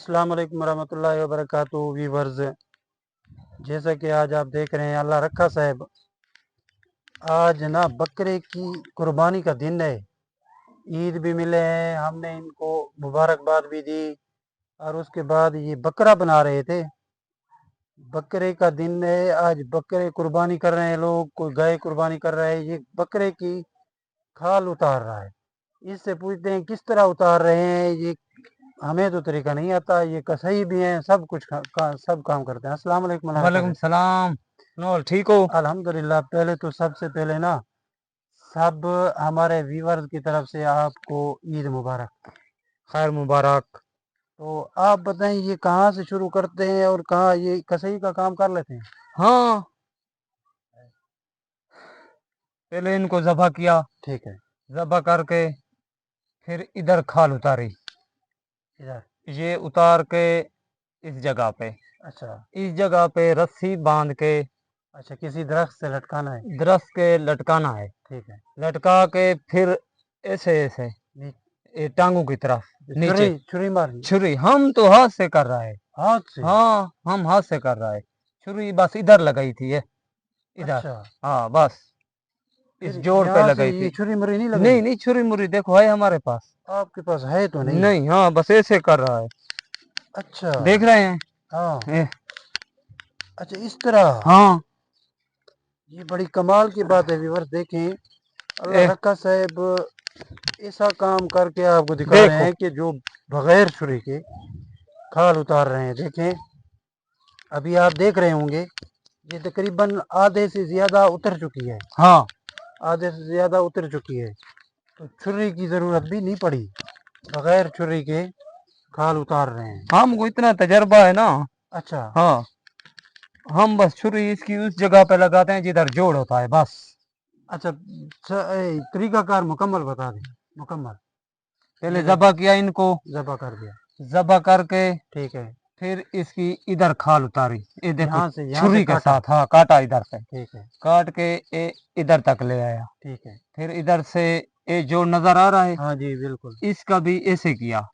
अस्सलाम वालेकुम रहमतुल्लाहि व बरकातुहू व्यूअर्स, जैसा कि आज आप देख रहे हैं अल्लाह रखा साहब, आज ना बकरे की कुर्बानी का दिन है। ईद भी मिले हैं, हमने इनको मुबारकबाद भी दी और उसके बाद ये बकरा बना रहे थे। बकरे का दिन है आज, बकरे कुर्बानी कर रहे हैं लोग, कोई गाय कुर्बानी कर रहा है, ये बकरे की खाल उतार रहा है। इससे पूछते हैं किस तरह उतार रहे हैं, ये हमें तो तरीका नहीं आता। ये कसाई भी हैं, सब कुछ सब काम करते हैं। अस्सलाम वालेकुम वालेकुम सलाम। नौल ठीक हो? अल्हम्दुलिल्लाह। पहले तो सबसे पहले ना सब हमारे व्यूअर्स की तरफ से आपको ईद मुबारक। खैर मुबारक। तो आप बताएं ये कहाँ से शुरू करते हैं और कहाँ ये कसाई का काम कर लेते हैं? हाँ, पहले इनको ज़बह किया, ठीक है। ज़बह करके फिर इधर खाल उतारी, इधर ये उतार के इस जगह पे, अच्छा इस जगह पे रस्सी बांध के अच्छा, किसी दरख्त से लटकाना है। दरख्त के लटकाना है। ठीक है। लटका के फिर ऐसे ऐसे नी- ये टांगों की तरफ नीचे छुरी छुरी मारनी छुरी। हम तो हाथ से कर रहा है। हाथ से। हाँ, हम हाथ से कर रहा है। छुरी बस इधर लगाई थी ये, इधर। अच्छा, हाँ बस इस फिर जोड़ पे यहाँ से लगाई ये थी। छुरी मुरी नहीं लग नहीं रही? नहीं, छुरी मुरी देखो है हमारे पास। आपके पास है तो नहीं? नहीं, हाँ बस ऐसे कर रहा है, अच्छा। देख रहे हैं। हाँ। ए, अच्छा, इस तरह। हाँ। ये बड़ी कमाल की बात है व्यूअर्स। देखें, अल्लाह ए, रखा साहब ऐसा काम करके आपको दिखा रहे देखो। हैं कि जो बगैर छुरी के खाल उतार रहे हैं। देखें, अभी आप देख रहे होंगे ये तकरीबन आधे से ज्यादा उतर चुकी है। हाँ, आधे से ज्यादा उतर चुकी है, तो छुरी की जरूरत भी नहीं पड़ी, बगैर छुरी के खाल उतार रहे हैं। हमको इतना तजर्बा है ना। अच्छा हाँ, हम बस छुरी इसकी उस जगह पे लगाते हैं जिधर जोड़ होता है बस। अच्छा, तरीकाकार मुकम्मल बता दें। मुकम्मल पहले ये ज़बह किया इनको, ज़बह कर दिया। ज़बह करके ठीक है। फिर इसकी इधर खाल उतारी, ये देखो यहाँ से छुरी के काटा। साथ। हाँ, काटा इधर से, ठीक है। काट के ये इधर तक ले आया। ठीक है। फिर इधर से ये जोड़ नजर आ रहा है, हाँ जी बिल्कुल। इसका भी ऐसे किया।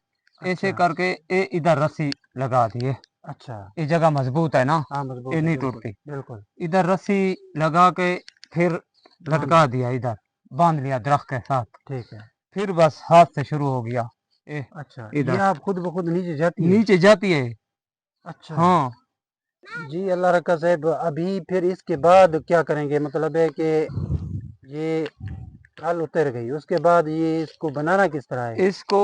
ऐसे अच्छा करके ये इधर रस्सी लगा दिए। अच्छा। ये जगह मजबूत है ना, हाँ ये मजबूत है, नहीं बिल्कुल टूटती। बिल्कुल। इधर रस्सी लगा के फिर बांध। लटका दिया, इधर बांध लिया दरख्त के साथ। ठीक है। फिर बस हाथ से शुरू हो गया। ए, अच्छा, ये इधर आप खुद ब खुद नीचे जाती है? नीचे जाती है। अच्छा हाँ, जी। अल्लाह रखा साहब, अभी फिर इसके बाद क्या करेंगे? मतलब है कि ये खाल उतर गई, उसके बाद ये इसको बनाना किस तरह है? इसको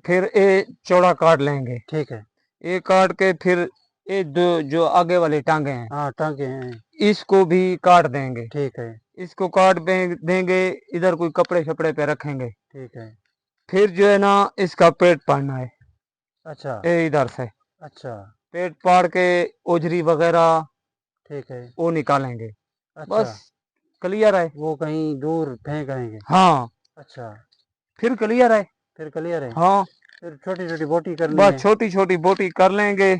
फिर ये चौड़ा काट लेंगे। ठीक है। ये काट के फिर ये दो जो आगे वाली टांगे हैं, हाँ टांगे हैं। इसको भी काट देंगे। ठीक है। इसको काट देंगे, इधर कोई कपड़े शपड़े पे रखेंगे। ठीक है। फिर जो है ना इसका पेट पाड़ना है, अच्छा ये इधर से अच्छा। पेट पाड़ के ओजरी वगैरह ठीक है। वो निकालेंगे। अच्छा, बस क्लियर है। वो कहीं दूर फेंक आएंगे। हाँ, अच्छा, फिर क्लियर है। फिर क्लियर है। हाँ, फिर छोटी छोटी बोटी करनी बस है। छोटी छोटी बोटी कर लेंगे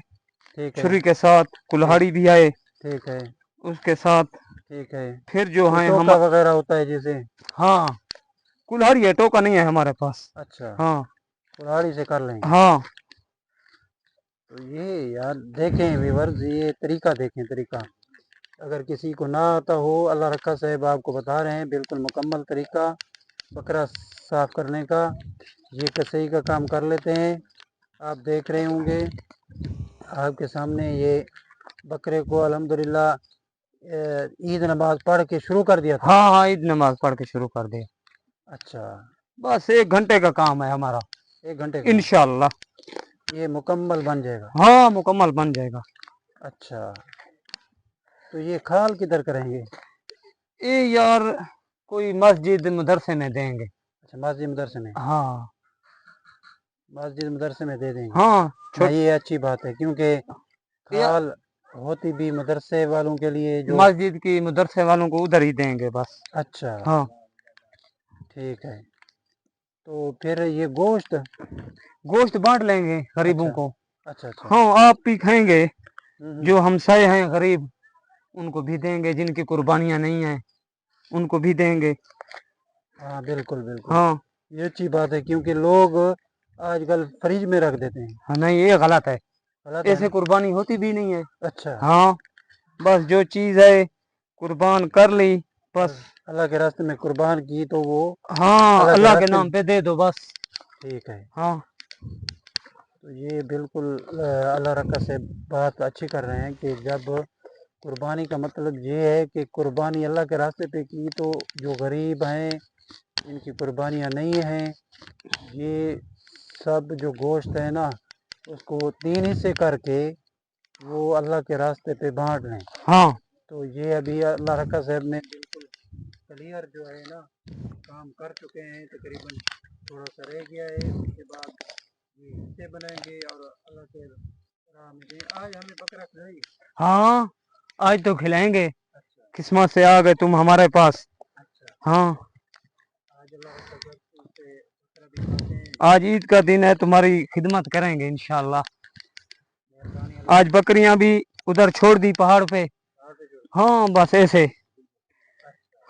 ठीक है। छुरी के साथ। ठीक। कुल्हाड़ी भी आए ठीक है। उसके साथ। ठीक है। फिर जो कोई है हम। टोका वगैरह होता है जैसे? हाँ, कुल्हाड़ी है, टोका नहीं है हमारे पास। अच्छा, हाँ कुल्हाड़ी से कर लेंगे। हाँ। तो ये यार देखें व्यूअर्स, ये तरीका देखें, तरीका अगर किसी को ना आता हो, अल्लाह रखा साहब आपको बता रहे हैं बिल्कुल मुकम्मल तरीका बकरा साफ करने का। ये कसाई का काम कर लेते हैं। आप देख रहे होंगे आपके सामने ये बकरे को अल्हम्दुलिल्लाह ईद नमाज पढ़ के शुरू कर दिया था। हाँ हाँ, ईद नमाज पढ़ के शुरू कर दिया। अच्छा, बस 1 घंटे का काम है हमारा, 1 घंटे का इंशाल्लाह। ये मुकम्मल बन जाएगा। हाँ, मुकम्मल बन जाएगा। अच्छा, तो ये खाल किधर करेंगे? ये यार कोई मस्जिद मदरसे में देंगे। अच्छा, मस्जिद मदरसे में। हाँ मस्जिद मदरसे में दे देंगे। हाँ। ना छोट ये अच्छी बात है, क्योंकि या खाल होती भी मदरसे वालों के लिए जो। मस्जिद की मदरसे वालों को उधर ही देंगे बस। अच्छा हाँ, ठीक है। तो फिर ये गोश्त। गोश्त बांट लेंगे गरीबों अच्छा को। अच्छा। अच्छा। हाँ, आप भी खाएंगे, हम्म। जो हमसाए हैं गरीब उनको भी देंगे, जिनकी कुर्बानियां नहीं है उनको भी देंगे। हाँ बिल्कुल बिल्कुल। हाँ ये अच्छी बात है, क्योंकि लोग آج کل فریج میں رکھ دیتے ہیں. ہاں نہیں یہ غلط ہے غلط ہے ایسے نا؟ قربانی ہوتی بھی نہیں ہے اچھا. ہاں بس جو چیز ہے قربان کر لی بس اللہ کے راستے میں قربان کی تو وہ ہاں اللہ کے اللہ کے راستے نام میں. پہ دے دو بس ٹھیک ہے. ہاں تو یہ بالکل اللہ رکھا سے بات اچھی کر رہے ہیں کہ جب قربانی کا مطلب یہ ہے کہ قربانی اللہ کے راستے پہ کی تو جو غریب ہیں ان کی قربانیاں نہیں ہیں یہ سب جو گوشت ہے نا اس کو 3 حصے کر کے وہ اللہ کے راستے پہ بانٹ لیں. ہاں تو یہ ابھی اللہ رکھا صاحب نے بالکل کلیئر جو ہے نا کام کر چکے ہیں. تقریباً تھوڑا سا رہ گیا ہے اس کے بعد یہ حصے بنائیں گے اور اللہ کے راہ میں دیں. آج ہمیں بکرا کھلائیے. ہاں آج تو کھلائیں گے اچھا قسمت سے آ گئے تم ہمارے پاس اچھا. ہاں آج اللہ رکھا صاحب سے بکرا بھی کھاتے ہیں. آج عید کا دن ہے تمہاری خدمت کریں گے انشاءاللہ مہربانی اللہ آج بکریاں بھی ادھر چھوڑ دی پہاڑ پہ ہاں بس ایسے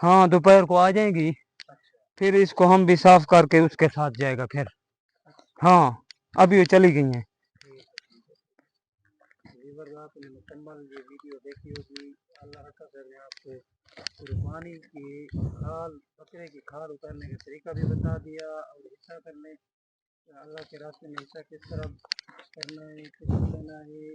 ہاں دوپہر کو آ جائیں گی پھر اس کو ہم بھی صاف کر کے اس کے ساتھ جائے گا پھر ہاں ابھی وہ چلی گئی ہیں آپ نے مکمل یہ ویڈیو دیکھی ہوگی. اللہ رکھا صاحب نے آپ کو قربانی کی کھال بکرے کی کھال اتارنے کا طریقہ بھی بتا دیا اور حصہ کرنے اللہ کے راستے میں حصہ کس طرح کرنا ہے کس طرح لینا ہے.